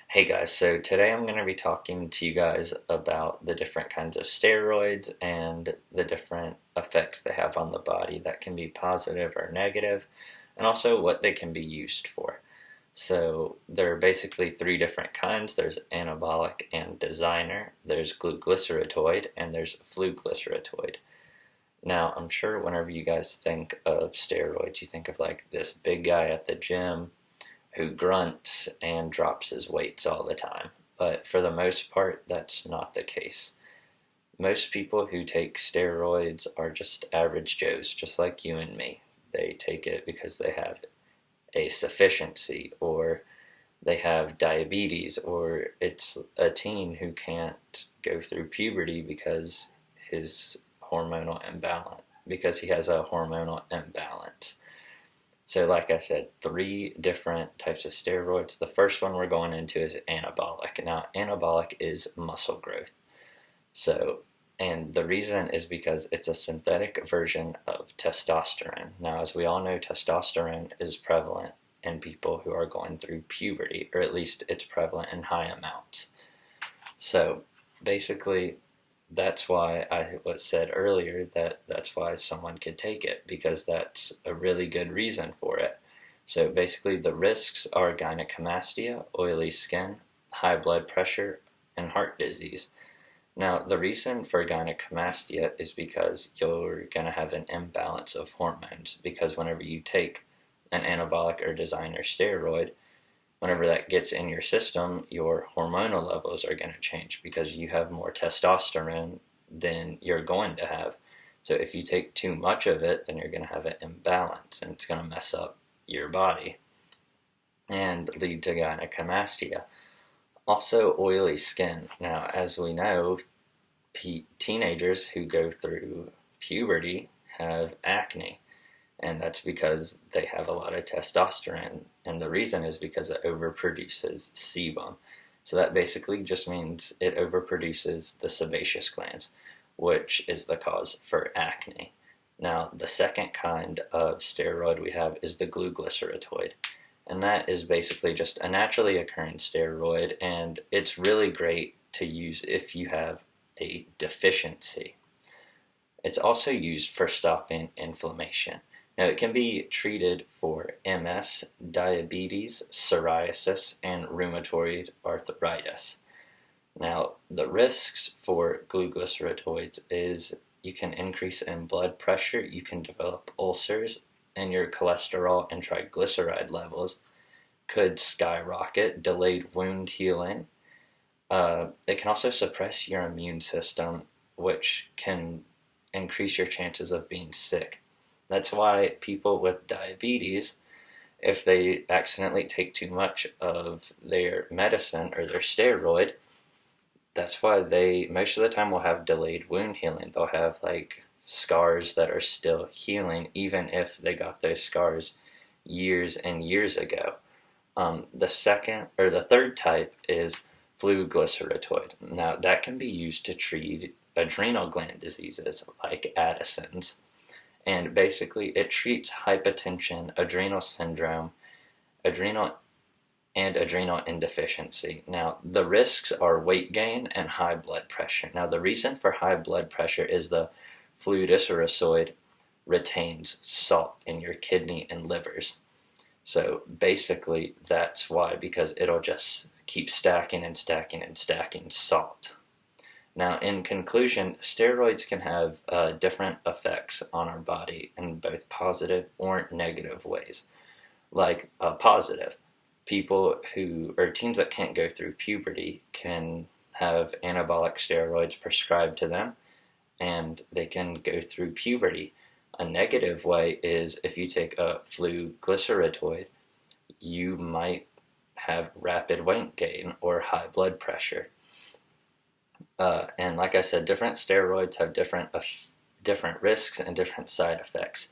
Hey guys, so today I'm going to be talking to you guys about the different kinds of steroids and the different effects they have on the body that can be positive or negative, and also what they can be used for. So there are basically three different kinds. There's anabolic and designer, there's gluglyceratoid, and there's fluglyceratoid. Now, I'm sure whenever you guys think of steroids, you think of like this big guy at the gym who grunts and drops his weights all the time. But for the most part, that's not the case. Most people who take steroids are just average Joes, just like you and me. They take it because they have a sufficiency, or they have diabetes, or it's a teen who can't go through puberty because his hormonal imbalance, because he has a hormonal imbalance. So, like I said, three different types of steroids. The first one we're going into is anabolic. Now, anabolic is muscle growth. So, and the reason is because it's a synthetic version of testosterone. Now, as we all know, testosterone is prevalent in people who are going through puberty, or at least it's prevalent in high amounts. So, basically, that's why I was said earlier that that's why someone could take it, because that's a really good reason for it. So basically the risks are gynecomastia, oily skin, high blood pressure, and heart disease. Now the reason for gynecomastia is because you're going to have an imbalance of hormones, because whenever you take an anabolic or designer steroid, whenever that gets in your system, your hormonal levels are going to change because you have more testosterone than you're going to have. So if you take too much of it, then you're going to have an imbalance and it's going to mess up your body and lead to gynecomastia. Also, oily skin. Now, as we know, teenagers who go through puberty have acne, and that's because they have a lot of testosterone, and the reason is because it overproduces sebum. So that basically just means it overproduces the sebaceous glands, which is the cause for acne. Now, the second kind of steroid we have is the gluglyceratoid, and that is basically just a naturally occurring steroid, and it's really great to use if you have a deficiency. It's also used for stopping inflammation. Now, it can be treated for MS, diabetes, psoriasis, and rheumatoid arthritis. Now, the risks for gluglyceratoids is you can increase in blood pressure, you can develop ulcers, and your cholesterol and triglyceride levels could skyrocket, delayed wound healing. It can also suppress your immune system, which can increase your chances of being sick. That's why people with diabetes, if they accidentally take too much of their medicine or their steroid, that's why they most of the time will have delayed wound healing. They'll have like scars that are still healing, even if they got those scars years and years ago. The second or the third type is fluglyceratoid. Now, that can be used to treat adrenal gland diseases like Addison's. And basically, it treats hypotension, adrenal syndrome, adrenal and adrenal insufficiency. Now, the risks are weight gain and high blood pressure. Now, the reason for high blood pressure is the fluglyceratoid retains salt in your kidney and livers. So basically, that's why, because it'll just keep stacking and stacking and stacking salt. Now, in conclusion, steroids can have different effects on our body in both positive or negative ways. Like positive, people who, or teens that can't go through puberty can have anabolic steroids prescribed to them and they can go through puberty. A negative way is if you take a fluglyceratoid, you might have rapid weight gain or high blood pressure. And like I said, different steroids have different risks and different side effects.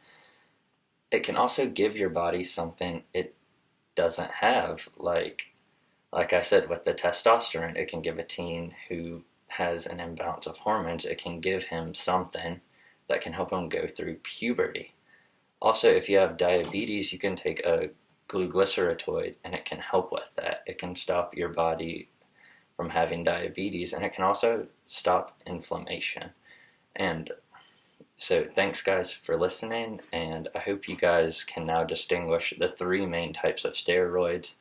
It can also give your body something it doesn't have, like I said with the testosterone, it can give a teen who has an imbalance of hormones, it can give him something that can help him go through puberty. Also, if you have diabetes, you can take a gluglyceratoid and it can help with that. can stop your body from having diabetes, and it can also stop inflammation. And so thanks guys for listening, and I hope you guys can now distinguish the three main types of steroids